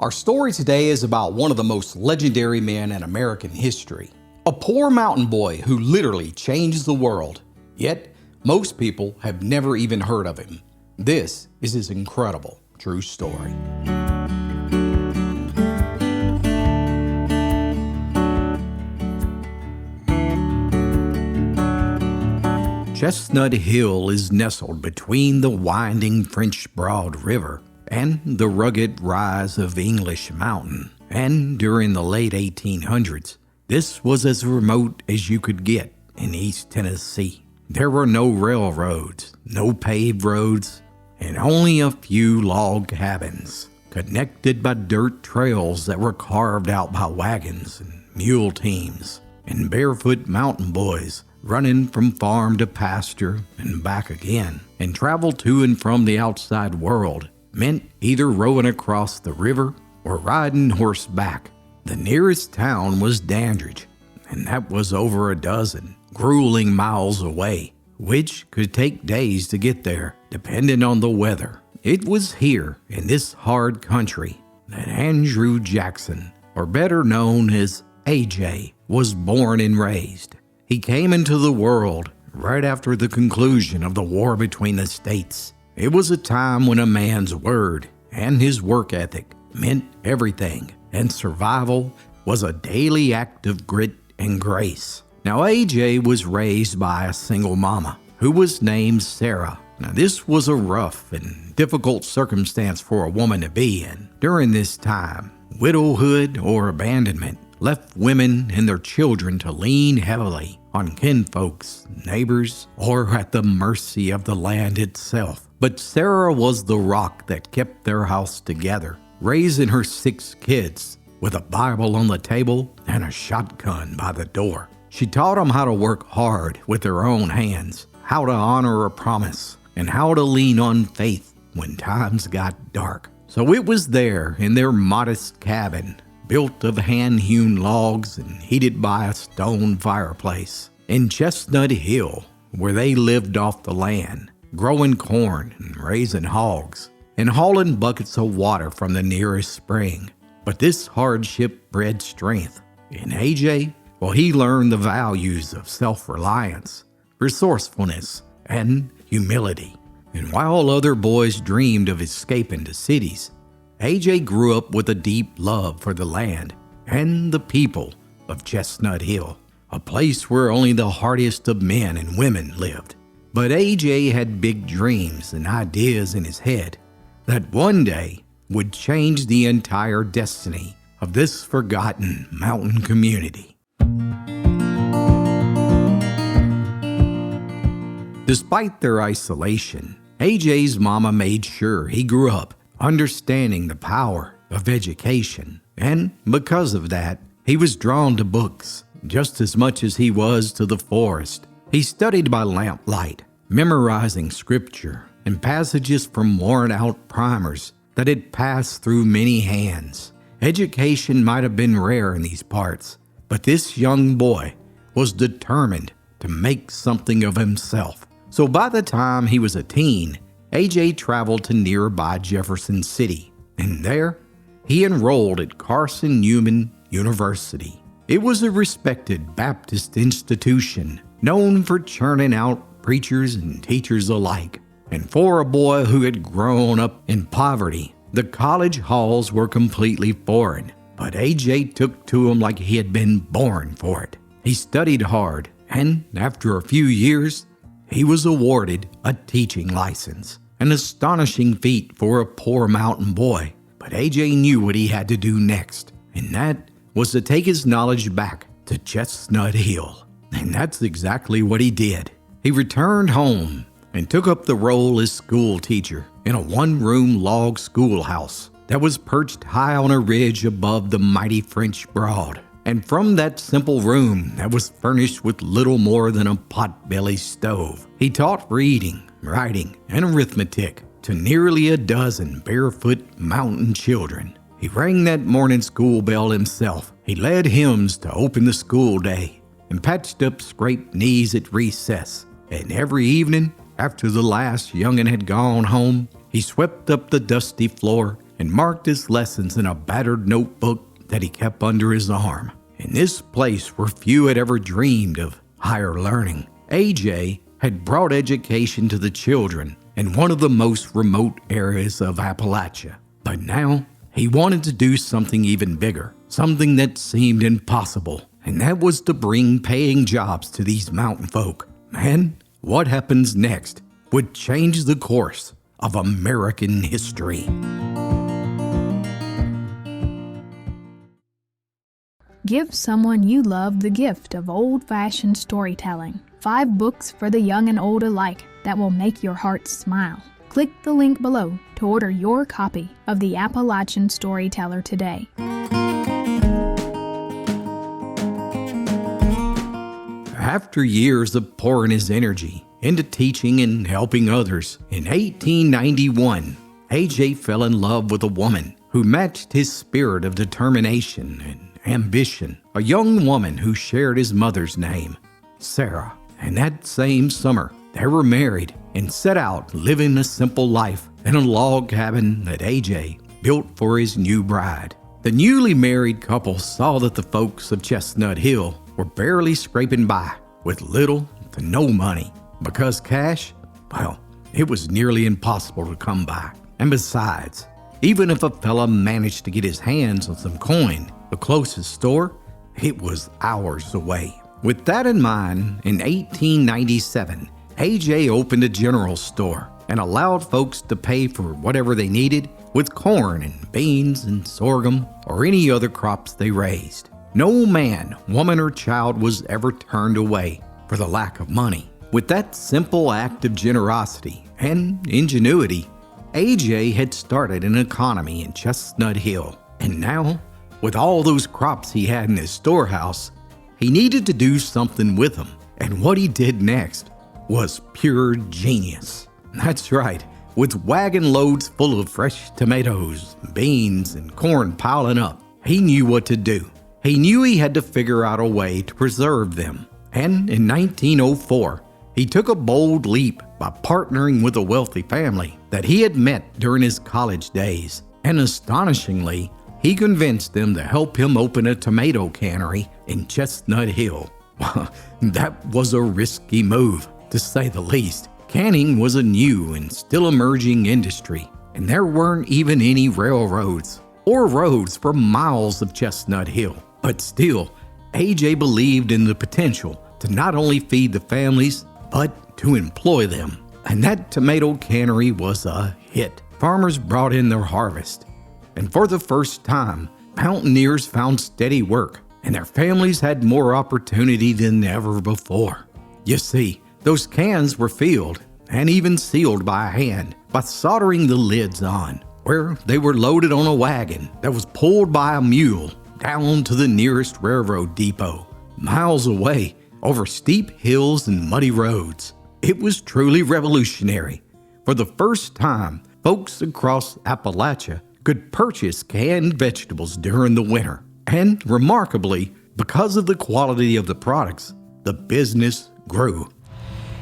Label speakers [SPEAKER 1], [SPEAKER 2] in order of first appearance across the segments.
[SPEAKER 1] Our story today is about one of the most legendary men in American history. A poor mountain boy who literally changed the world. Yet, most people have never even heard of him. This is his incredible true story. Chestnut Hill is nestled between the winding French Broad River and the rugged rise of English Mountain. And during the late 1800s, this was as remote as you could get in East Tennessee. There were no railroads, no paved roads, and only a few log cabins connected by dirt trails that were carved out by wagons and mule teams and barefoot mountain boys running from farm to pasture and back again. And travel to and from the outside world meant either rowing across the river or riding horseback. The nearest town was Dandridge, and that was over a dozen grueling miles away, which could take days to get there, depending on the weather. It was here, in this hard country, that Andrew Jackson, or better known as AJ, was born and raised. He came into the world right after the conclusion of the war between the states. It was a time when a man's word and his work ethic meant everything, and survival was a daily act of grit and grace. Now, AJ was raised by a single mama who was named Sarah. Now, this was a rough and difficult circumstance for a woman to be in. During this time, widowhood or abandonment left women and their children to lean heavily on kinfolks, neighbors, or at the mercy of the land itself. But Sarah was the rock that kept their house together, raising her 6 kids with a Bible on the table and a shotgun by the door. She taught them how to work hard with their own hands, how to honor a promise, and how to lean on faith when times got dark. So it was there in their modest cabin, built of hand-hewn logs and heated by a stone fireplace, in Chestnut Hill, where they lived off the land, growing corn and raising hogs, and hauling buckets of water from the nearest spring. But this hardship bred strength. In AJ, well, he learned the values of self-reliance, resourcefulness, and humility. And while other boys dreamed of escaping to cities, AJ grew up with a deep love for the land and the people of Chestnut Hill, a place where only the hardiest of men and women lived. But AJ had big dreams and ideas in his head that one day would change the entire destiny of this forgotten mountain community. Despite their isolation, AJ's mama made sure he grew up understanding the power of education, and because of that, he was drawn to books just as much as he was to the forest. He studied by lamplight, memorizing scripture and passages from worn-out primers that had passed through many hands. Education might have been rare in these parts, but this young boy was determined to make something of himself. So by the time he was a teen, AJ traveled to nearby Jefferson City, and there he enrolled at Carson Newman University. It was a respected Baptist institution known for churning out preachers and teachers alike. And for a boy who had grown up in poverty, the college halls were completely foreign. But AJ took to them like he had been born for it. He studied hard, and after a few years, he was awarded a teaching license. An astonishing feat for a poor mountain boy. But AJ knew what he had to do next, and that was to take his knowledge back to Chestnut Hill. And that's exactly what he did. He returned home and took up the role as school teacher in a one-room log schoolhouse that was perched high on a ridge above the mighty French Broad. And from that simple room that was furnished with little more than a pot-belly stove, he taught reading, writing, and arithmetic to nearly a dozen barefoot mountain children. He rang that morning school bell himself. He led hymns to open the school day and patched up scraped knees at recess. And every evening, after the last young'un had gone home, he swept up the dusty floor and marked his lessons in a battered notebook that he kept under his arm. In this place where few had ever dreamed of higher learning, A.J. had brought education to the children in one of the most remote areas of Appalachia. But now, he wanted to do something even bigger, something that seemed impossible, and that was to bring paying jobs to these mountain folk. And what happens next would change the course of American history.
[SPEAKER 2] Give someone you love the gift of old-fashioned storytelling. 5 books for the young and old alike that will make your heart smile. Click the link below to order your copy of the Appalachian Storyteller today.
[SPEAKER 1] After years of pouring his energy into teaching and helping others, in 1891, A.J. fell in love with a woman who matched his spirit of determination and ambition, a young woman who shared his mother's name, Sarah. And that same summer, they were married and set out living a simple life in a log cabin that A.J. built for his new bride. The newly married couple saw that the folks of Chestnut Hill were barely scraping by with little to no money because cash, well, it was nearly impossible to come by. And besides, even if a fella managed to get his hands on some coin, the closest store, it was hours away. With that in mind, in 1897, A.J. opened a general store and allowed folks to pay for whatever they needed with corn and beans and sorghum or any other crops they raised. No man, woman, or child was ever turned away for the lack of money. With that simple act of generosity and ingenuity, A.J. had started an economy in Chestnut Hill. And now, with all those crops he had in his storehouse, he needed to do something with them. And what he did next was pure genius. That's right. With wagon loads full of fresh tomatoes, beans, and corn piling up, he knew what to do. He knew he had to figure out a way to preserve them. And in 1904, he took a bold leap by partnering with a wealthy family that he had met during his college days. And astonishingly, he convinced them to help him open a tomato cannery in Chestnut Hill. That was a risky move, to say the least. Canning was a new and still emerging industry, and there weren't even any railroads or roads for miles of Chestnut Hill. But still, A.J. believed in the potential to not only feed the families, but to employ them. And that tomato cannery was a hit. Farmers brought in their harvest, and for the first time, mountaineers found steady work, and their families had more opportunity than ever before. You see, those cans were filled and even sealed by hand by soldering the lids on, where they were loaded on a wagon that was pulled by a mule down to the nearest railroad depot, miles away over steep hills and muddy roads. It was truly revolutionary. For the first time, folks across Appalachia could purchase canned vegetables during the winter. And remarkably, because of the quality of the products, the business grew.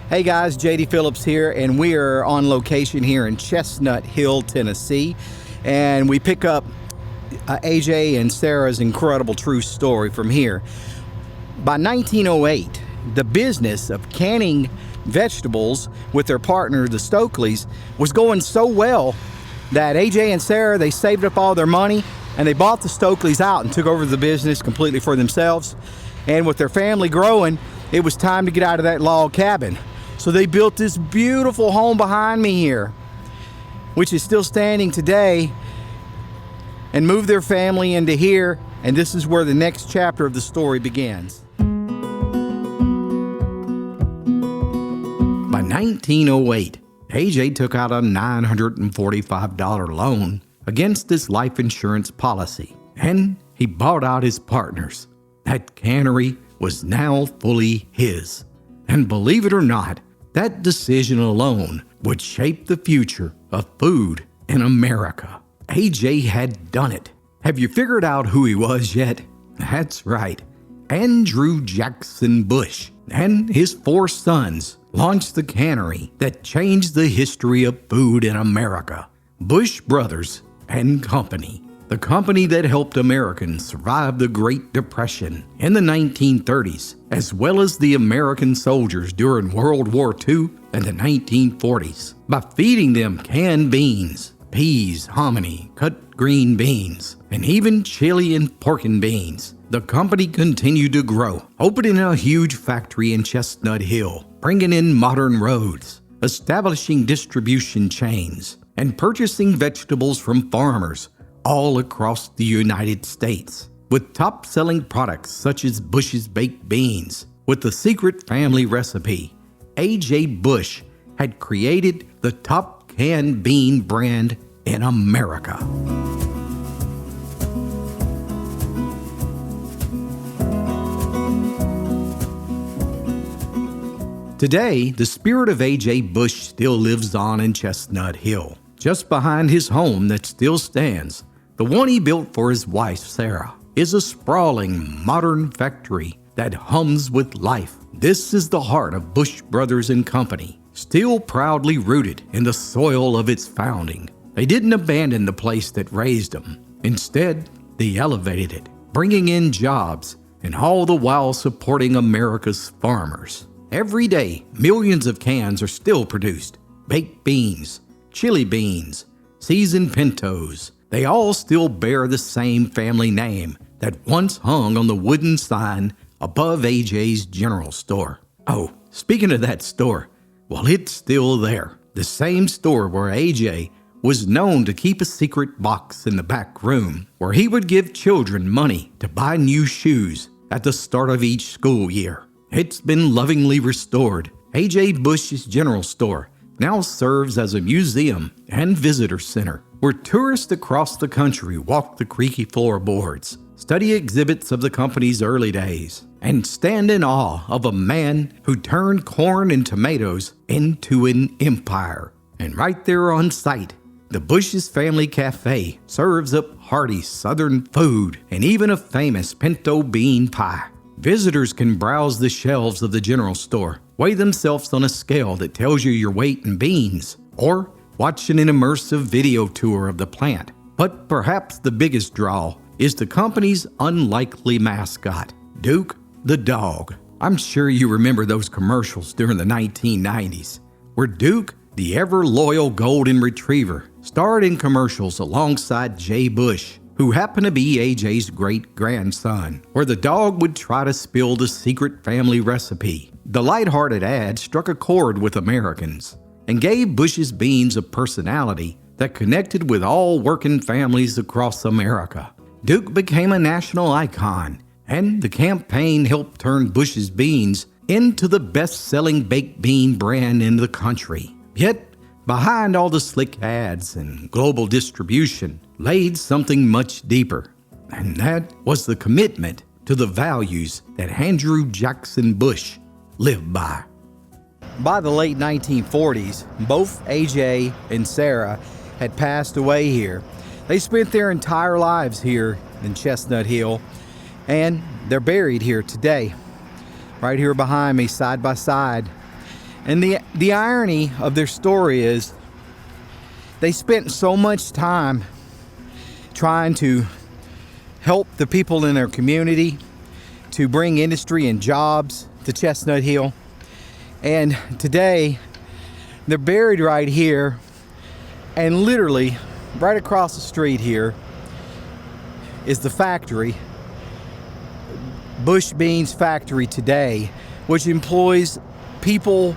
[SPEAKER 1] Hey guys, JD Phillips here, and we are on location here in Chestnut Hill, Tennessee. And we pick up AJ and Sarah's incredible true story from here. By 1908, the business of canning vegetables with their partner, the Stokeleys, was going so well that AJ and Sarah, they saved up all their money and they bought the Stokeleys out and took over the business completely for themselves. And with their family growing, it was time to get out of that log cabin. So they built this beautiful home behind me here, which is still standing today, and moved their family into here. And this is where the next chapter of the story begins. By 1908, AJ took out a $945 loan against his life insurance policy, and he bought out his partners. That cannery was now fully his. And believe it or not, that decision alone would shape the future of food in America. AJ had done it. Have you figured out who he was yet? That's right. Andrew Jackson Bush and his 4 sons launched the cannery that changed the history of food in America. Bush Brothers and Company, the company that helped Americans survive the Great Depression in the 1930s, as well as the American soldiers during World War II and the 1940s, by feeding them canned beans, peas, hominy, cut green beans, and even chili and pork and beans. The company continued to grow, opening a huge factory in Chestnut Hill, bringing in modern roads, establishing distribution chains, and purchasing vegetables from farmers all across the United States, with top-selling products such as Bush's baked beans. With the secret family recipe, A.J. Bush had created the top canned bean brand in America. Today, the spirit of A.J. Bush still lives on in Chestnut Hill, just behind his home that still stands. The one he built for his wife, Sarah, is a sprawling, modern factory that hums with life. This is the heart of Bush Brothers and Company, still proudly rooted in the soil of its founding. They didn't abandon the place that raised them. Instead, they elevated it, bringing in jobs, and all the while supporting America's farmers. Every day, millions of cans are still produced. Baked beans, chili beans, seasoned pintos. They all still bear the same family name that once hung on the wooden sign above AJ's General Store. Oh, speaking of that store, well, it's still there. The same store where AJ was known to keep a secret box in the back room where he would give children money to buy new shoes at the start of each school year. It's been lovingly restored. A.J. Bush's General Store now serves as a museum and visitor center where tourists across the country walk the creaky floorboards, study exhibits of the company's early days, and stand in awe of a man who turned corn and tomatoes into an empire. And right there on site, the Bush's Family Cafe serves up hearty Southern food and even a famous pinto bean pie. Visitors can browse the shelves of the General Store, weigh themselves on a scale that tells you your weight in beans, or watch an immersive video tour of the plant. But perhaps the biggest draw is the company's unlikely mascot, Duke the dog. I'm sure you remember those commercials during the 1990s, where Duke, the ever-loyal golden retriever, starred in commercials alongside Jay Bush, who happened to be AJ's great-grandson, where the dog would try to spill the secret family recipe. The lighthearted ad struck a chord with Americans and gave Bush's beans a personality that connected with all working families across America. Duke became a national icon, and the campaign helped turn Bush's beans into the best-selling baked bean brand in the country. Yet, behind all the slick ads and global distribution laid something much deeper, and that was the commitment to the values that Andrew Jackson Bush lived by. By the late 1940s, both AJ and Sarah had passed away here. They spent their entire lives here in Chestnut Hill, and they're buried here today, right here behind me, side by side. And the irony of their story is they spent so much time trying to help the people in their community, to bring industry and jobs to Chestnut Hill. And today, they're buried right here, and literally right across the street here is the factory, Bush Beans Factory today, which employs people,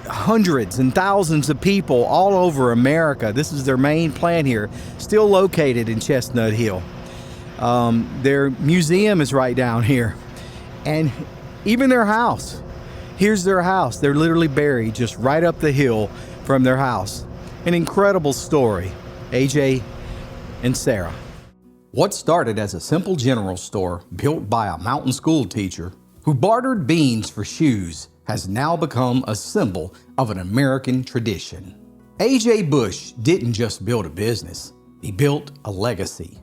[SPEAKER 1] hundreds and thousands of people all over America. This is their main plant here, still located in Chestnut Hill. Their museum is right down here, and even their house. Here's their house. They're literally buried just right up the hill from their house. An incredible story, AJ and Sarah. What started as a simple general store built by a mountain school teacher who bartered beans for shoes has now become a symbol of an American tradition. A.J. Bush didn't just build a business, he built a legacy.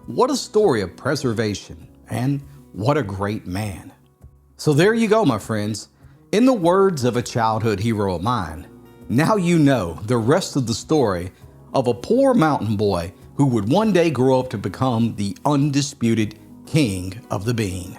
[SPEAKER 1] What a story of preservation, and what a great man. So there you go, my friends. In the words of a childhood hero of mine, now you know the rest of the story of a poor mountain boy who would one day grow up to become the undisputed king of the bean.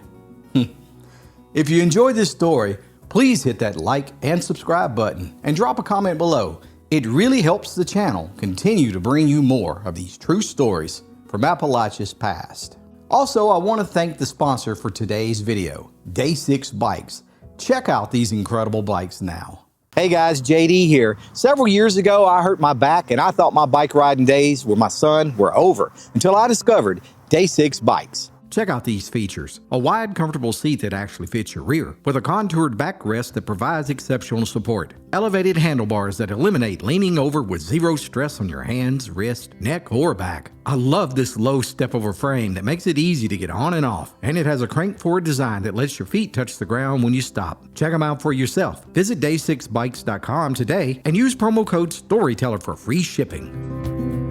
[SPEAKER 1] If you enjoyed this story, please hit that like and subscribe button and drop a comment below. It really helps the channel continue to bring you more of these true stories from Appalachia's past. Also, I want to thank the sponsor for today's video, Day 6 Bikes. Check out these incredible bikes now. Hey guys, JD here. Several years ago, I hurt my back and I thought my bike riding days with my son were over until I discovered Day 6 Bikes. Check out these features. A wide, comfortable seat that actually fits your rear, with a contoured backrest that provides exceptional support. Elevated handlebars that eliminate leaning over with zero stress on your hands, wrist, neck, or back. I love this low step-over frame that makes it easy to get on and off. And it has a crank-forward design that lets your feet touch the ground when you stop. Check them out for yourself. Visit day6bikes.com today and use promo code STORYTELLER for free shipping.